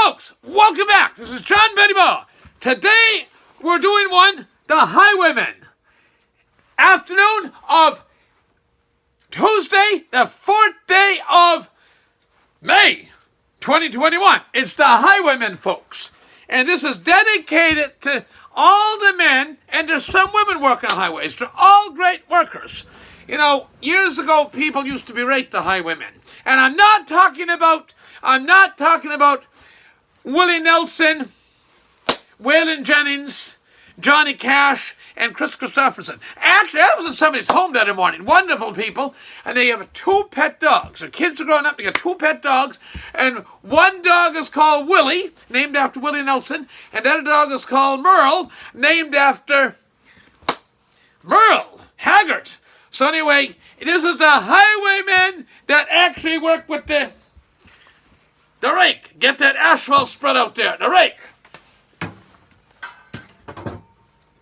folks, welcome back. This is John Pettipas. Today we're doing the Highwaymen. Afternoon of Tuesday, the 4th day of May 2021. It's the Highwaymen, folks. And this is dedicated to all the men, and there's some women working on highways. They're all great workers. You know, years ago, people used to berate the highwaymen. And I'm not talking about Willie Nelson, Waylon Jennings, Johnny Cash, and Chris Christopherson. Actually, I was in somebody's home the other morning. Wonderful people. And they have 2 pet dogs. Their kids are growing up. They got 2 pet dogs. And one dog is called Willie, named after Willie Nelson. And the other dog is called Merle, named after Merle Haggard. So anyway, this is the highwaymen that actually work with the rake. Get that asphalt spread out there. The rake.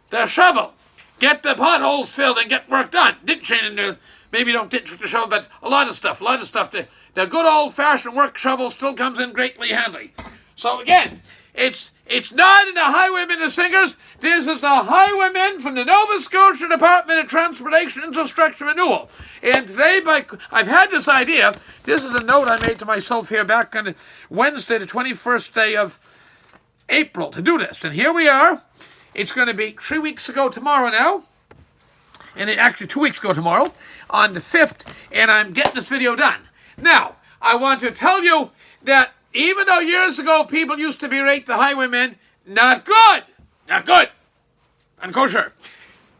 The shovel. Get the potholes filled and get work done. Ditching in there. Maybe don't ditch with the shovel, but a lot of stuff. The good old-fashioned work shovel still comes in greatly handy. So again, it's not in the Highwaymen the Singers. This is the Highwaymen from the Nova Scotia Department of Transportation Infrastructure Renewal. And today, I've had this idea. This is a note I made to myself here back on Wednesday, the 21st day of April, to do this. And here we are. It's going to be 3 weeks ago tomorrow now. And actually 2 weeks ago tomorrow, on the 5th. And I'm getting this video done. Now, I want to tell you that even though years ago people used to berate the highwaymen, not good. Not good. Unkosher.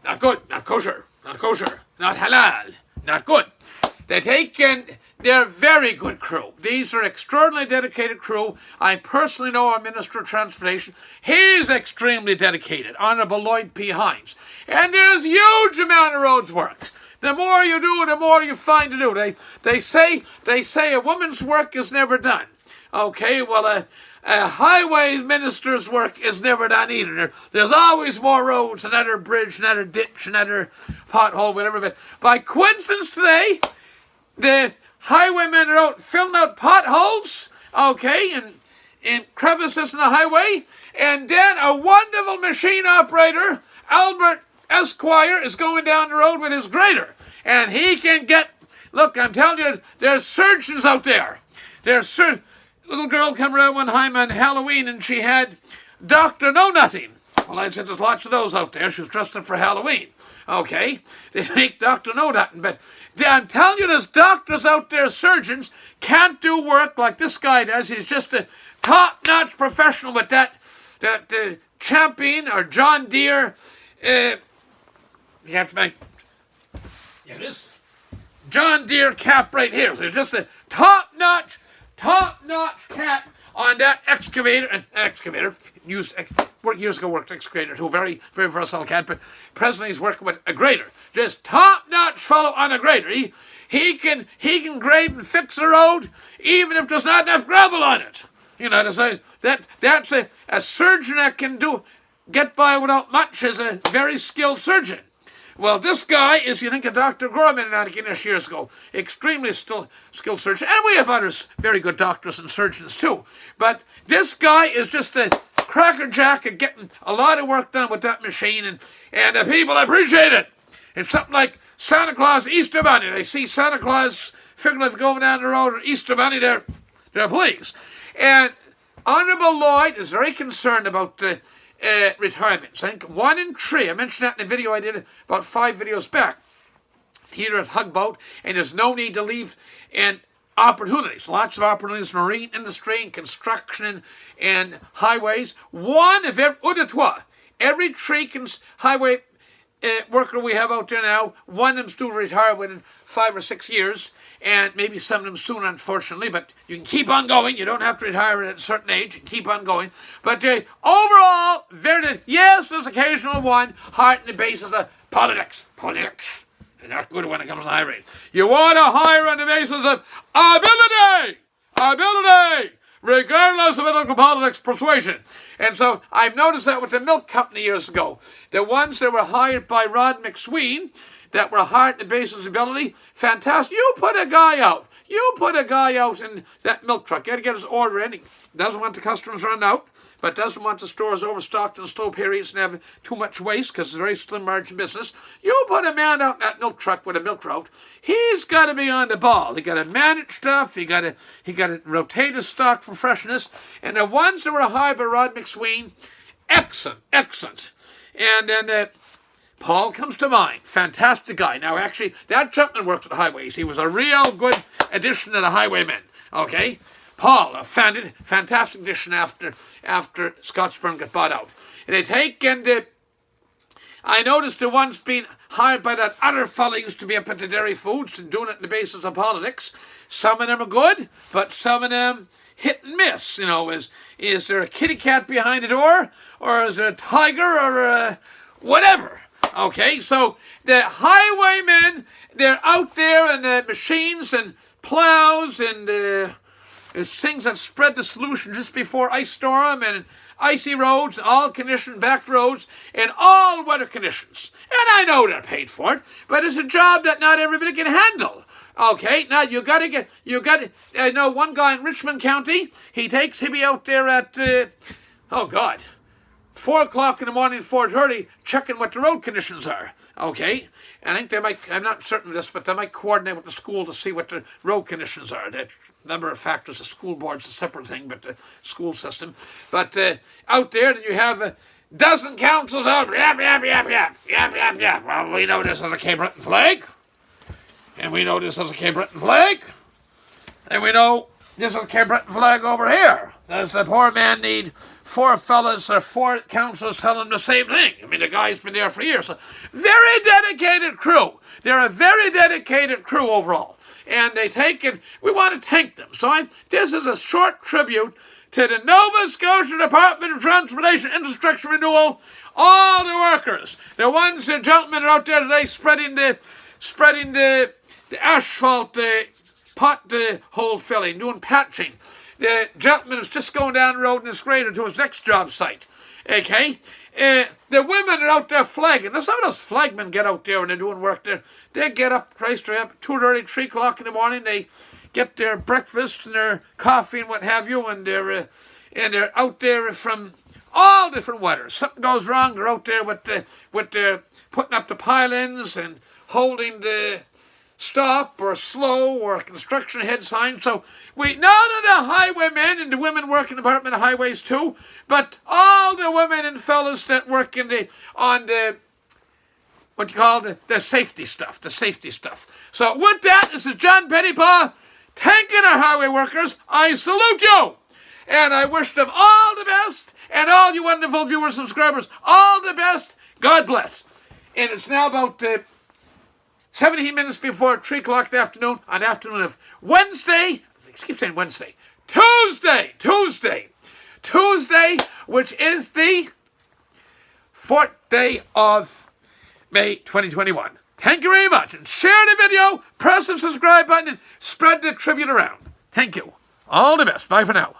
Not good. Not kosher. Not kosher. Not halal. Not good. They're very good crew. These are extraordinarily dedicated crew. I personally know our Minister of Transportation. He's extremely dedicated, Honourable Lloyd P. Hines. And there's a huge amount of roads works. The more you do, the more you find to do. They say a woman's work is never done. Okay, well, a highways minister's work is never done either. There's always more roads, another bridge, another ditch, another pothole, whatever. But by coincidence today, the highwaymen are out filling out potholes, okay, in crevices in the highway. And then a wonderful machine operator, Albert Esquire, is going down the road with his grader. And he can look, I'm telling you, there's surgeons out there. Little girl came around one time on Halloween and she had Dr. Know-Nothing. Well, I said there's lots of those out there. She was dressed up for Halloween. Okay, they make Dr. Know-Nothing. But I'm telling you, there's doctors out there, surgeons, can't do work like this guy does. He's just a top-notch professional with that Champion or John Deere. You have to make... Yeah, this John Deere cap right here. So it's just a top-notch cap on that excavator. Worked years ago, worked excavator too. Very, very versatile cat. But presently he's working with a grader. Just top-notch fellow on a grader. He can grade and fix the road even if there's not enough gravel on it. You know, that's a surgeon that can get by without much is a very skilled surgeon. Well, this guy is, you think, of Dr. Gorman in Annakinis years ago. Extremely skilled surgeon. And we have others, very good doctors and surgeons too. But this guy is just a crackerjack at getting a lot of work done with that machine. And the people appreciate it. It's something like Santa Claus, Easter Bunny. They see Santa Claus figuring going down the road or Easter Bunny, they're pleased. And Honourable Lloyd is very concerned about retirements. I think 1 in 3, I mentioned that in a video I did about 5 videos back, here at Hugboat, and there's no need to leave in opportunities. Lots of opportunities, marine industry and construction and highways. Every 3 highway worker we have out there now, 1 of them's due to retire within 5 or 6 years, and maybe some of them soon, unfortunately, but you can keep on going. You don't have to retire at a certain age. You can keep on going. But overall, yes, there's occasional one, heart and the basis of politics. Politics. They're not good when it comes to hiring. You want to hire on the basis of ability. Ability. Regardless of political politics, persuasion. And so I've noticed that with the milk company years ago. The ones that were hired by Rod McSween, that were hired on the basis of ability, fantastic. You put a guy out. You put a guy out in that milk truck, got to get his order in. He doesn't want the customers run out, but doesn't want the stores overstocked and slow periods and have too much waste because it's a very slim margin business. You put a man out in that milk truck with a milk route, he's got to be on the ball. He got to manage stuff. He got to rotate his stock for freshness. And the ones that were hired by Rod McSween, excellent. And then Paul comes to mind. Fantastic guy. Now, actually, that gentleman worked at Highways. He was a real good addition to the Highwaymen. Okay? Paul, a fantastic addition after Scottsburn got bought out. And they take, and I noticed the ones being hired by that other fellow used to be up at the Dairy Foods and doing it on the basis of politics. Some of them are good, but some of them hit and miss. You know, is there a kitty cat behind the door? Or is there a tiger or whatever? Okay, so the Highwaymen, they're out there in the machines and plows and there's things that spread the solution just before ice storm and icy roads, all conditioned back roads, and all weather conditions. And I know they're paid for it, but it's a job that not everybody can handle. Okay, now I know one guy in Richmond County, he'll be out there at, 4 o'clock in the morning, 4:30, checking what the road conditions are. Okay, and I think I'm not certain of this, but they might coordinate with the school to see what the road conditions are. That number of factors, the school board's a separate thing, but the school system. But out there, then you have a dozen councils out, yap. Well, we know this as a Cape Breton flag. And we know this as a Cape Breton flag. And we know this is a Cape Breton flag over here. Does the poor man need 4 fellas or 4 councillors telling him the same thing? I mean, the guy's been there for years. So, very dedicated crew. They're a very dedicated crew overall. And they take it, we want to thank them. So this is a short tribute to the Nova Scotia Department of Transportation Infrastructure Renewal, all the workers. The ones, the gentlemen are out there today spreading the asphalt, hole filling, doing patching. The gentleman is just going down the road in his grader to his next job site. Okay? The women are out there flagging. Now, some of those flagmen get out there and they're doing work there. They get up, Christ, they're up 2:30, 3 o'clock in the morning. They get their breakfast and their coffee and what have you, and they're out there from all different weathers. Something goes wrong, they're out there with their putting up the pylons and holding the stop or slow or construction head sign. So we not only the highwaymen and the women work in the Department of Highways too, but all the women and fellas that work on the safety stuff, So with that, this is John Pettipas thanking our highway workers. I salute you, and I wish them all the best, and all you wonderful viewers, subscribers, all the best. God bless. And it's now about 17 minutes before 3 o'clock in the afternoon, on the afternoon of Wednesday, I keep saying Wednesday, Tuesday, which is the 4th day of May 2021. Thank you very much, and share the video, press the subscribe button, and spread the tribute around. Thank you. All the best. Bye for now.